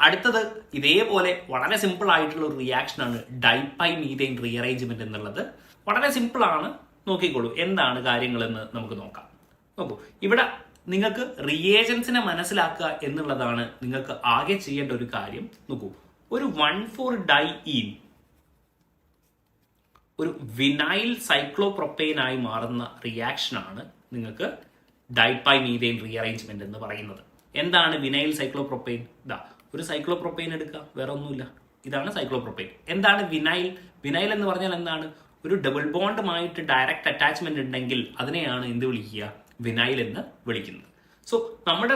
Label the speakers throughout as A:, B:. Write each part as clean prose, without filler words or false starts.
A: അടുത്തത് ഇതേപോലെ വളരെ സിമ്പിൾ ആയിട്ടുള്ള ഒരു റിയാക്ഷനാണ് ഡൈപൈമീഥൈൻ റീഅറേഞ്ച്മെന്റ് എന്നുള്ളത്. വളരെ സിമ്പിൾ ആണ്, നോക്കിക്കോളൂ എന്താണ് കാര്യങ്ങളെന്ന് നമുക്ക് നോക്കാം. നോക്കൂ, ഇവിടെ നിങ്ങൾക്ക് റിയേജൻസിനെ മനസ്സിലാക്കുക എന്നുള്ളതാണ് നിങ്ങൾക്ക് ആകെ ചെയ്യേണ്ട ഒരു കാര്യം. നോക്കൂ, ഒരു 1,4-ഡൈഈൻ ഒരു വിനൈൽ സൈക്ലോപ്രൊപ്പൈൻ ആയി മാറുന്ന റിയാക്ഷനാണ് നിങ്ങൾക്ക് ഡൈപൈമീഥൈൻ റീഅറേഞ്ച്മെന്റ് എന്ന് പറയുന്നത്. എന്താണ് വിനൈൽ സൈക്ലോപ്രൊപ്പൈൻ? ഇതാ ഒരു സൈക്ലോപ്രൊപ്പൈൻ എടുക്കുക, വേറെ ഒന്നുമില്ല, ഇതാണ് സൈക്ലോപ്രൊപ്പൈൻ. എന്താണ് വിനൈൽ? വിനൈൽ എന്ന് പറഞ്ഞാൽ എന്താണ്? ഒരു ഡബിൾ ബോണ്ടുമായിട്ട് ഡയറക്റ്റ് അറ്റാച്ച്മെന്റ് ഉണ്ടെങ്കിൽ അതിനെയാണ് എന്ത് വിളിക്കുക? വിനൈൽ എന്ന് വിളിക്കുന്നത്. സോ നമ്മുടെ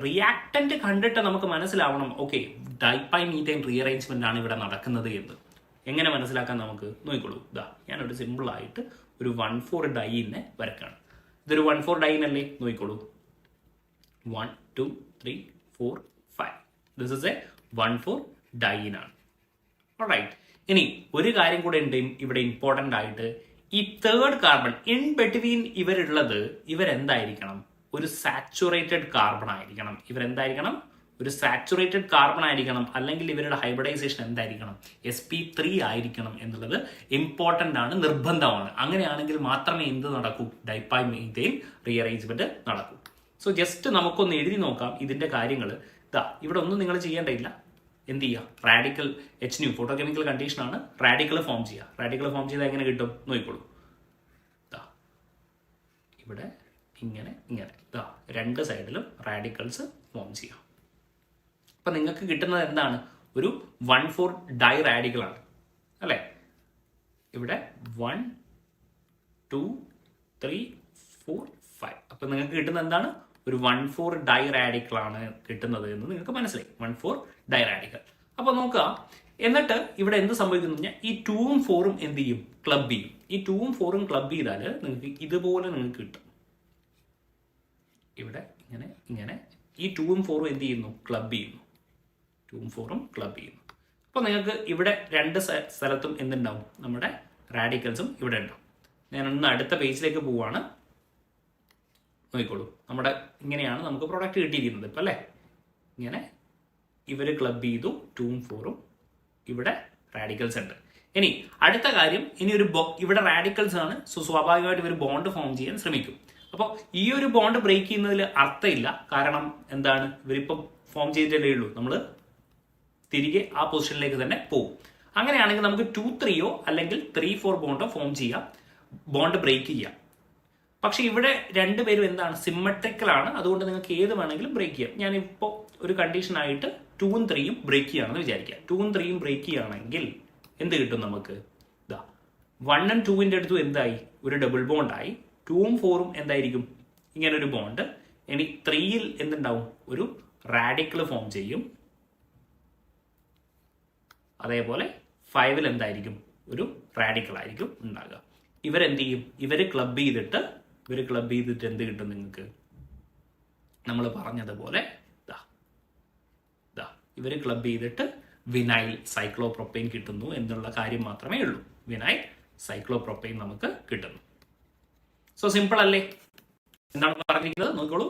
A: റിയാക്ടന്റ് കണ്ടിട്ട് നമുക്ക് മനസ്സിലാവണം, ഓക്കെ ഡൈപൈമീഥൈൻ റീഅറേഞ്ച്മെന്റ് ആണ് ഇവിടെ നടക്കുന്നത് എന്ന്. എങ്ങനെ മനസ്സിലാക്കാൻ നമുക്ക് നോക്കിക്കോളൂ. ഇതാ ഞാനൊരു സിമ്പിൾ ആയിട്ട് ഒരു 1,4-ഡൈനെ വരക്കാണ്. ഇതൊരു 1,4-ഡൈൻ അല്ലേ? നോക്കിക്കോളൂ, 1 2 3 4 5. ദിസ് ഇസ് എ 1,4-ഡൈൻ ആണ്. ഓൾറൈറ്റ്, ഇനി ഒരു കാര്യം കൂടെ ഉണ്ട് ഇവിടെ ഇമ്പോർട്ടന്റ് ആയിട്ട്. ഈ തേർഡ് കാർബൺ ഇൻ ബിറ്റ്വീൻ ഇവരെന്തായിരിക്കണം? ഒരു സാച്ചുറേറ്റഡ് കാർബൺ ആയിരിക്കണം. ഇവരെന്തായിരിക്കണം? ഒരു സാച്ചുറേറ്റഡ് കാർബൺ ആയിരിക്കണം. അല്ലെങ്കിൽ ഇവരുടെ ഹൈബ്രിഡൈസേഷൻ എന്തായിരിക്കണം? sp3 ആയിരിക്കണം എന്നുള്ളത് ഇമ്പോർട്ടന്റ് ആണ്, നിർബന്ധമാണ്. അങ്ങനെയാണെങ്കിൽ മാത്രമേ എന്ത് നടക്കൂ? ഡൈപൈമീഥൈൻ റീഅറേഞ്ച്മെന്റ് നടക്കൂ. സോ ജസ്റ്റ് നമുക്കൊന്ന് എഴുതി നോക്കാം ഇതിന്റെ കാര്യങ്ങൾ. ഇതാ ഇവിടെ ഒന്നും നിങ്ങൾ ചെയ്യേണ്ടയില്ല. എന്ത് ചെയ്യുക? റാഡിക്കൽ HNU ഫോട്ടോകെമിക്കൽ കണ്ടീഷൻ ആണ്. റാഡിക്കൽ ഫോം ചെയ്യുക. റാഡിക്കൽ ഫോം ചെയ്താൽ എങ്ങനെ കിട്ടും? നോക്കിക്കോളൂ, ഇവിടെ ഇങ്ങനെ ഇതാ രണ്ട് സൈഡിലും റാഡിക്കൽസ് ഫോം ചെയ്യാം. അപ്പൊ നിങ്ങൾക്ക് കിട്ടുന്നത് എന്താണ്? ഒരു 1,4-ഡൈ റാഡിക്കൽ ആണ് അല്ലെ? ഇവിടെ 1 2 3 4 5. അപ്പൊ നിങ്ങൾക്ക് കിട്ടുന്നത് എന്താണ്? ഒരു 1,4-ഡൈ റാഡിക്കൽ ആണ് കിട്ടുന്നത് എന്ന് നിങ്ങൾക്ക് മനസ്സിലായി. 1,4-ഡൈ റാഡിക്കൽ. അപ്പൊ നോക്കുക, എന്നിട്ട് ഇവിടെ എന്ത് സംഭവിക്കുന്നു പറഞ്ഞാൽ ഈ 2ഉം 4ഉം എന്ത് ചെയ്യും? ക്ലബ് ചെയ്യും. ഈ 2ഉം 4ഉം ക്ലബ് ചെയ്താൽ നിങ്ങൾക്ക് ഇതുപോലെ നിങ്ങൾക്ക് കിട്ടും. ഇവിടെ ഇങ്ങനെ ഈ 2ഉം 4ഉം എന്ത് ചെയ്യുന്നു? ക്ലബ് ചെയ്യുന്നു. 2ഉം 4ഉം ക്ലബ് ചെയ്യുന്നു. അപ്പൊ നിങ്ങൾക്ക് ഇവിടെ രണ്ട് സ്ഥലത്തും എന്തുണ്ടാവും? നമ്മുടെ റാഡിക്കൽസും ഇവിടെ ഉണ്ടാവും. ഞാനൊന്ന് അടുത്ത പേജിലേക്ക് പോവാണ്. നോക്കിക്കോളൂ, നമ്മുടെ ഇങ്ങനെയാണ് നമുക്ക് പ്രൊഡക്റ്റ് കിട്ടിയിരിക്കുന്നത് ഇപ്പം അല്ലേ? ഇങ്ങനെ ഇവർ ക്ലബ് ചെയ്തു, 2ഉം 4ഉം, ഇവിടെ റാഡിക്കൽസ് ഉണ്ട്. ഇനി അടുത്ത കാര്യം, ഇനി ഇവിടെ റാഡിക്കൽസ് ആണ്. സോ സ്വാഭാവികമായിട്ട് ഇവർ ബോണ്ട് ഫോം ചെയ്യാൻ ശ്രമിക്കും. അപ്പോൾ ഈ ഒരു ബോണ്ട് ബ്രേക്ക് ചെയ്യുന്നതിൽ അർത്ഥമില്ല. കാരണം എന്താണ്? ഇവരിപ്പം ഫോം ചെയ്തിട്ടല്ലേ ഉള്ളൂ. നമ്മൾ തിരികെ ആ പൊസിഷനിലേക്ക് തന്നെ പോകും. അങ്ങനെയാണെങ്കിൽ നമുക്ക് 2-3 അല്ലെങ്കിൽ 3-4 ബോണ്ടോ ഫോം ചെയ്യാം, ബോണ്ട് ബ്രേക്ക് ചെയ്യാം. പക്ഷെ ഇവിടെ രണ്ടുപേരും എന്താണ്? സിമ്മട്രിക്കൽ ആണ്. അതുകൊണ്ട് നിങ്ങൾക്ക് ഏത് വേണമെങ്കിലും ബ്രേക്ക് ചെയ്യാം. ഞാനിപ്പോൾ ഒരു കണ്ടീഷനായിട്ട് 2ഉം 3ഉം ബ്രേക്ക് ചെയ്യുകയാണെന്ന് വിചാരിക്കുക. 2ഉം 3ഉം ബ്രേക്ക് ചെയ്യുകയാണെങ്കിൽ എന്ത് കിട്ടും നമുക്ക്? ഇതാ 1ഉം 2ന്റെ അടുത്തും എന്തായി? ഒരു ഡബിൾ ബോണ്ടായി. 2ഉം 4ഉം എന്തായിരിക്കും? ഇങ്ങനെ ഒരു ബോണ്ട്. ഇനി 3യിൽ എന്തുണ്ടാവും? ഒരു റാഡിക്കൽ ഫോം ചെയ്യും. അതേപോലെ 5ൽ എന്തായിരിക്കും? ഒരു റാഡിക്കൽ ആയിരിക്കും ഉണ്ടാകുക. ഇവരെന്ത് ചെയ്യും? ഇവര് ക്ലബ് ചെയ്തിട്ട് എന്ത് കിട്ടും നിങ്ങൾക്ക്? നമ്മൾ പറഞ്ഞതുപോലെ ഇവര് ക്ലബ് ചെയ്തിട്ട് വിനൈൽ സൈക്ലോപ്രൊപ്പൈൻ കിട്ടുന്നു എന്നുള്ള കാര്യം മാത്രമേ ഉള്ളൂ. വിനൈൽ സൈക്ലോപ്രൊപ്പൈൻ നമുക്ക് കിട്ടുന്നു. സോ സിമ്പിൾ അല്ലേ? എന്താണ് പറഞ്ഞിരിക്കുന്നത്? നോക്കിക്കോളൂ,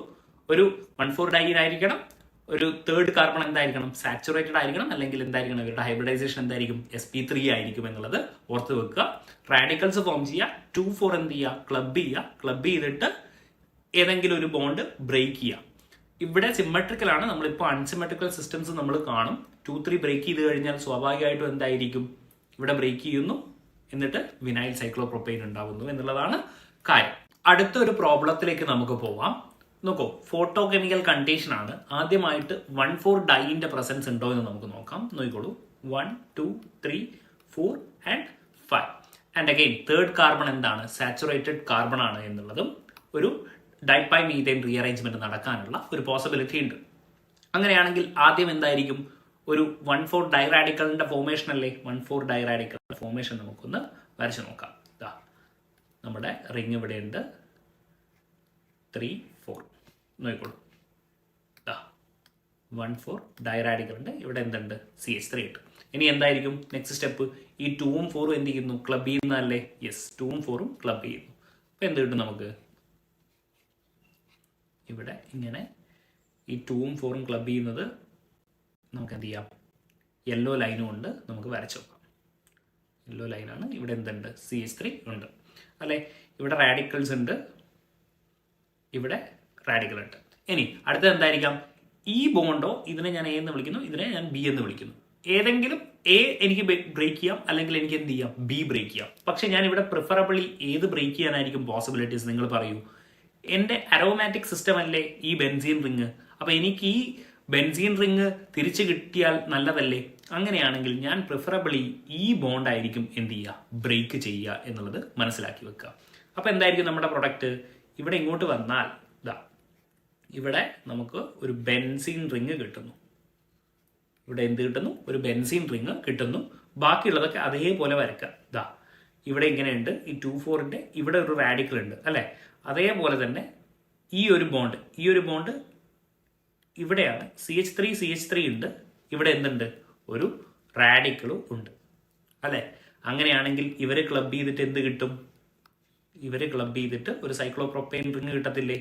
A: ഒരു 1,4-ഡൈൻ ആയിരിക്കണം. ഒരു തേർഡ് കാർബൺ എന്തായിരിക്കണം? സാച്ചുറേറ്റഡ് ആയിരിക്കണം. അല്ലെങ്കിൽ എന്തായിരിക്കണം? ഇവരുടെ ഹൈബ്രിഡൈസേഷൻ എന്തായിരിക്കും? sp3 ആയിരിക്കും എന്നുള്ളത് ഓർത്ത് വെക്കുക. റാഡിക്കൽസ് ഫോം ചെയ്യുക. 2-4 എന്ത് ചെയ്യുക? ക്ലബ് ചെയ്തിട്ട് ഏതെങ്കിലും ഒരു ബോണ്ട് ബ്രേക്ക് ചെയ്യുക. ഇവിടെ സിമ്മട്രിക്കൽ ആണ്. നമ്മളിപ്പോൾ അൺസിമെട്രിക്കൽ സിസ്റ്റംസ് നമ്മൾ കാണും. 2-3 ബ്രേക്ക് ചെയ്ത് കഴിഞ്ഞാൽ സ്വാഭാവികമായിട്ടും എന്തായിരിക്കും? ഇവിടെ ബ്രേക്ക് ചെയ്യുന്നു, എന്നിട്ട് വിനൈൽ സൈക്ലോപ്രൊപ്പൈൻ ഉണ്ടാവുന്നു എന്നുള്ളതാണ് കാര്യം. അടുത്തൊരു പ്രോബ്ലത്തിലേക്ക് നമുക്ക് പോവാം. നോക്കൂ, ഫോട്ടോ കെമിക്കൽ കണ്ടീഷൻ ആണ്. ആദ്യമായിട്ട് 1,4-ഡൈന്റെ പ്രസൻസ് ഉണ്ടോ എന്ന് നമുക്ക് നോക്കാം. നോക്കിക്കോളൂ, 1 2 3 4 and 5. And again third carbon എന്താണ്? സാച്ചുറേറ്റഡ് കാർബൺ ആണ് എന്നുള്ളതും ഒരു ഡൈപൈമീഥൈൻ റീഅറേഞ്ച്മെന്റ് നടക്കാനുള്ള ഒരു പോസിബിലിറ്റി ഉണ്ട്. അങ്ങനെയാണെങ്കിൽ ആദ്യം എന്തായിരിക്കും? ഒരു 1,4-ഡൈ റാഡിക്കലിന്റെ ഫോർമേഷൻ അല്ലേ? 1,4-ഡൈ റാഡിക്കലിന്റെ ഫോർമേഷൻ നമുക്കൊന്ന് വരച്ചു നോക്കാം. നമ്മുടെ റിങ് ഇവിടെ ഉണ്ട്, 3 4. നോക്കിക്കോളൂ, 1,4-ഡൈ റാഡിക്കൽ ഉണ്ട്. ഇവിടെ എന്തുണ്ട്? CH3 ഉണ്ട്. ഇനി എന്തായിരിക്കും നെക്സ്റ്റ് സ്റ്റെപ്പ്? ഈ 2ഉം 4ഉം എന്ത് ചെയ്യുന്നു? ക്ലബ് ചെയ്യുന്നതല്ലേ? യെസ്, 2ഉം 4ഉം ക്ലബ് ചെയ്യുന്നു. അപ്പൊ എന്ത് കിട്ടും നമുക്ക്? ഇവിടെ ഇങ്ങനെ ഈ 2ഉം 4ഉം ക്ലബ് ചെയ്യുന്നത് നമുക്ക് എന്ത് ചെയ്യാം, യെല്ലോ ലൈനും കൊണ്ട് നമുക്ക് വരച്ചു നോക്കാം. യെല്ലോ ലൈനാണ്. ഇവിടെ എന്തുണ്ട്, CH3 ഉണ്ട് അല്ലേ. ഇവിടെ റാഡിക്കൽസ് ഉണ്ട്, ഇവിടെ റാഡിക്കൽ ഉണ്ട്. ഇനി അടുത്തത് എന്തായിരിക്കാം, ഈ ബോണ്ടോ ഇതിനെ ഞാൻ A എന്ന് വിളിക്കുന്നു, ഇതിനെ ഞാൻ B എന്ന് വിളിക്കുന്നു. ഏതെങ്കിലും A എനിക്ക് ബ്രേക്ക് ചെയ്യാം, അല്ലെങ്കിൽ എനിക്ക് എന്ത് ചെയ്യാം, B ബ്രേക്ക് ചെയ്യാം. പക്ഷെ ഞാൻ ഇവിടെ പ്രിഫറബിളി ഏത് ബ്രേക്ക് ചെയ്യാനായിരിക്കും പോസിബിലിറ്റീസ്, നിങ്ങൾ പറയൂ. എൻ്റെ അരോമാറ്റിക് സിസ്റ്റം അല്ലേ ഈ ബെൻസീൻ റിങ്. അപ്പൊ എനിക്ക് ഈ ബെൻസീൻ റിങ് തിരിച്ചു കിട്ടിയാൽ നല്ലതല്ലേ. അങ്ങനെയാണെങ്കിൽ ഞാൻ പ്രിഫറബിളി ഈ ബോണ്ട് ആയിരിക്കും എന്ത് ചെയ്യുക, ബ്രേക്ക് ചെയ്യുക എന്നുള്ളത് മനസ്സിലാക്കി വെക്കുക. അപ്പൊ എന്തായിരിക്കും നമ്മുടെ പ്രൊഡക്റ്റ്, ഇവിടെ ഇങ്ങോട്ട് വന്നാൽ ഇതാ ഇവിടെ നമുക്ക് ഒരു ബെൻസീൻ റിങ് കിട്ടുന്നു. ഇവിടെ എന്ത് കിട്ടുന്നു, ഒരു ബെൻസീൻ റിങ് കിട്ടുന്നു. ബാക്കിയുള്ളതൊക്കെ അതേപോലെ വരയ്ക്കുക. ഇതാ ഇവിടെ ഇങ്ങനെയുണ്ട്, ഈ 2,4-ന്റെ ഇവിടെ ഒരു റാഡിക്കൽ ഉണ്ട് അല്ലെ. അതേപോലെ തന്നെ ഈ ഒരു ബോണ്ട് ഇവിടെയാണ്. CH3 ഉണ്ട്, ഇവിടെ എന്തുണ്ട്, ഒരു റാഡിക്കലും ഉണ്ട് അല്ലെ. അങ്ങനെയാണെങ്കിൽ ഇവരെ ക്ലബ് ചെയ്തിട്ട് എന്ത് കിട്ടും, ഇവരെ ക്ലബ് ചെയ്തിട്ട് ഒരു സൈക്ലോപ്രോപ്പൈൻ റിങ് കിട്ടത്തില്ലേ.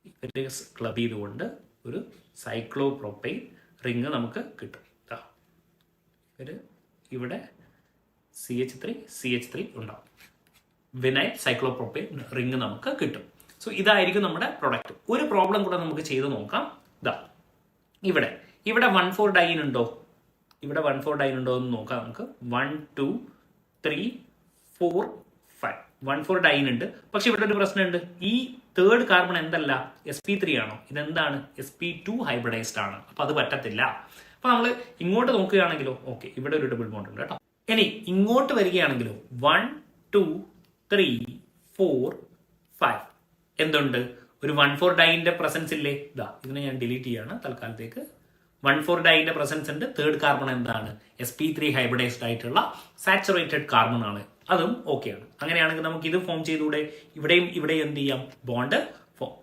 A: ഇവരെ ക്ലബ് ചെയ്തുകൊണ്ട് ഒരു സൈക്ലോപ്രോപ്പൈൻ റിങ് നമുക്ക് കിട്ടും. ഇവിടെ CH3 ഉണ്ടാവും, വിനൈൽ സൈക്ലോപ്രോപ്പൈൻ റിങ് നമുക്ക് കിട്ടും. സോ ഇതായിരിക്കും നമ്മുടെ പ്രൊഡക്റ്റ്. ഒരു പ്രോബ്ലം കൂടെ നമുക്ക് ചെയ്ത് നോക്കാം. ഇതാ ഇവിടെ 1,4 ഡൈൻ ഉണ്ടോ, ഇവിടെ 1,4 ഡൈൻ ഉണ്ടോ എന്ന് നോക്കാം നമുക്ക്. 1 2 3 4 5 1,4 ഡൈൻ ഉണ്ട്. പക്ഷെ ഇവിടെ ഒരു പ്രശ്നമുണ്ട്, ഈ തേർഡ് കാർബൺ എന്തല്ല, sp3 ആണോ, ഇതെന്താണ്, sp2 ഹൈബ്രിഡൈസ്ഡ് ആണ്. അപ്പൊ അത് പറ്റത്തില്ല. അപ്പൊ നമ്മൾ ഇങ്ങോട്ട് നോക്കുകയാണെങ്കിലോ, ഓക്കെ ഇവിടെ ഒരു ഡബിൾ ബോണ്ട് ഉണ്ട് കേട്ടോ. ഇനി ഇങ്ങോട്ട് വരികയാണെങ്കിലോ 1 2 3 4 5 എന്തുണ്ട്, ഒരു 1,4 ഡൈന്റെ പ്രസൻസ് ഇല്ലേ. ഇതാ ഇതിനെ ഞാൻ ഡിലീറ്റ് ചെയ്യാണ് തൽക്കാലത്തേക്ക്. 1,4 ഡൈന്റെ പ്രസൻസ് ഉണ്ട്. തേർഡ് കാർബൺ എന്താണ്, sp3 ഹൈബ്രിഡൈസ്ഡ് ആയിട്ടുള്ള സാച്ചുറേറ്റഡ് കാർബൺ ആണ്. അതും ഓക്കെയാണ്. അങ്ങനെയാണെങ്കിൽ നമുക്ക് ഇത് ഫോം ചെയ്തുകൂടെ. ഇവിടെയും എന്ത് ചെയ്യാം, ബോണ്ട്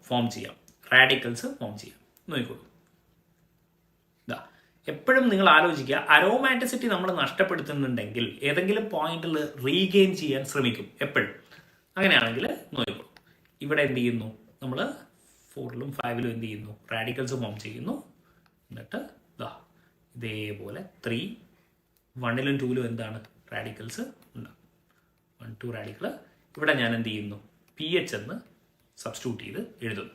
A: ഫോം ചെയ്യാം, റാഡിക്കൽസ് ഫോം ചെയ്യാം. നോക്കിക്കോളൂ. ഇതാ എപ്പോഴും നിങ്ങൾ ആലോചിക്കുക, അരോമാറ്റിസിറ്റി നമ്മൾ നഷ്ടപ്പെടുത്തുന്നുണ്ടെങ്കിൽ ഏതെങ്കിലും പോയിന്റിൽ റീഗെയിൻ ചെയ്യാൻ ശ്രമിക്കും എപ്പോഴും. അങ്ങനെയാണെങ്കിൽ നോക്കിക്കോളൂ, ഇവിടെ എന്ത് ചെയ്യുന്നു, നമ്മൾ 4-ലും 5-ലും എന്ത് ചെയ്യുന്നു, റാഡിക്കൽസ് ഫോം ചെയ്യുന്നു. എന്നിട്ട് ഇതേപോലെ 3 1-ലും 2-ലും എന്താണ്, റാഡിക്കൽസ് ഉണ്ടാകും. 1 2 റാഡിക്കൽ. ഇവിടെ ഞാൻ എന്ത് ചെയ്യുന്നു, PH എന്ന് സബ്സ്റ്റിറ്റ്യൂട്ട് ചെയ്ത് എഴുതുന്നു.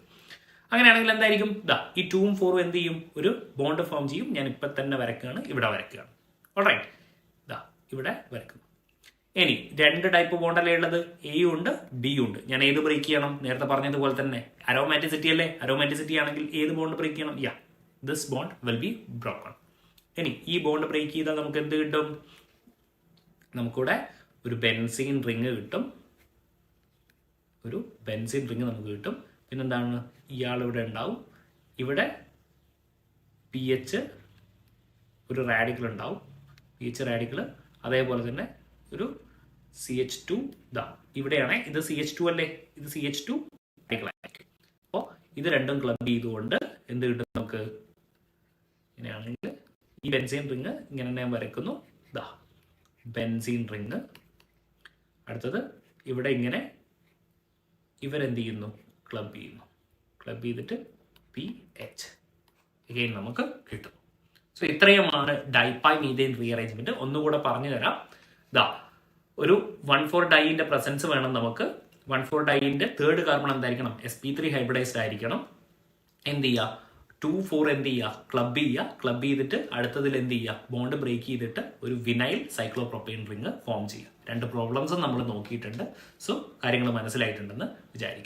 A: അങ്ങനെയാണെങ്കിൽ എന്തായിരിക്കും, ഈ 2ഉം 4ഉം എന്ത് ചെയ്യും, ഒരു ബോണ്ട് ഫോം ചെയ്യും. ഞാൻ ഇപ്പം തന്നെ വരയ്ക്കുകയാണ്, ഇവിടെ വരയ്ക്കുകയാണ്. ഓൾറൈറ്റ്, ഇവിടെ വരയ്ക്കുന്നു. ഇനി 2 ടൈപ്പ് ബോണ്ടല്ലേ ഉള്ളത്, എയും ഉണ്ട് ബിയും ഉണ്ട്. ഞാൻ ഏത് ബ്രേക്ക് ചെയ്യണം, നേരത്തെ പറഞ്ഞതുപോലെ തന്നെ അരോമാറ്റിസിറ്റി അല്ലേ. അരോമാറ്റിസിറ്റി ആണെങ്കിൽ ഏത് ബോണ്ട് ബ്രേക്ക് ചെയ്യണം, this bond will be broken. ഇനി ഈ ബോണ്ട് ബ്രേക്ക് ചെയ്താൽ നമുക്ക് എന്ത് കിട്ടും, നമുക്കിവിടെ ഒരു ബെൻസീൻ റിങ് കിട്ടും. ഒരു ബെൻസീൻ റിങ് നമുക്ക് കിട്ടും. പിന്നെന്താണ്, ഇയാൾ ഇവിടെ ഉണ്ടാവും. ഇവിടെ PH ഒരു റാഡിക്കൽ ഉണ്ടാവും, PH റാഡിക്കൽ. അതേപോലെ തന്നെ ഒരു CH2 ഇവിടെയാണ്. ഇത് CH2 അല്ലേ, ഇത് CH2 റാഡിക്കലായിരിക്കും. അപ്പോൾ ഇത് രണ്ടും ക്ലബ് ചെയ്തുകൊണ്ട് എന്ത് കിട്ടും നമുക്ക്, ഇങ്ങനെയാണെങ്കിൽ ഈ ബെൻസീൻ റിങ് ഇങ്ങനെ ഞാൻ വരയ്ക്കുന്നു. Benzene ring. അടുത്തത് ഇവിടെ ഇങ്ങനെ ഇവരെന്ത് ചെയ്യുന്നു, ക്ലബ് ചെയ്യുന്നു. ക്ലബ് ചെയ്തിട്ട് PH അഗൈൻ നമുക്ക് കിട്ടും. സോ ഇത്രയുമാണ് ഡൈപൈ മീഥൈൻ റീഅറേഞ്ച്മെന്റ്. ഒന്നുകൂടെ പറഞ്ഞു തരാം. ഒരു 1,4 ഡൈന്റെ പ്രസൻസ് വേണം നമുക്ക്. 1,4 ഡൈന്റെ തേർഡ് കാർബൺ എന്തായിരിക്കണം, sp3 ഹൈബ്രിഡൈസ്ഡ് ആയിരിക്കണം. എന്ത് ചെയ്യുക, 2 4 എന്ത് ചെയ്യുക, ക്ലബ് ചെയ്യുക. ക്ലബ് ചെയ്തിട്ട് അടുത്തതിൽ എന്ത് ചെയ്യുക, ബോണ്ട് ബ്രേക്ക് ചെയ്തിട്ട് ഒരു വിനൈൽ സൈക്ലോപ്രോപ്പൈൻ റിങ് ഫോം ചെയ്യുക. 2 പ്രോബ്ലംസും നമ്മൾ നോക്കിയിട്ടുണ്ട്. സോ കാര്യങ്ങൾ മനസ്സിലായിട്ടുണ്ടെന്ന് വിചാരിക്കും.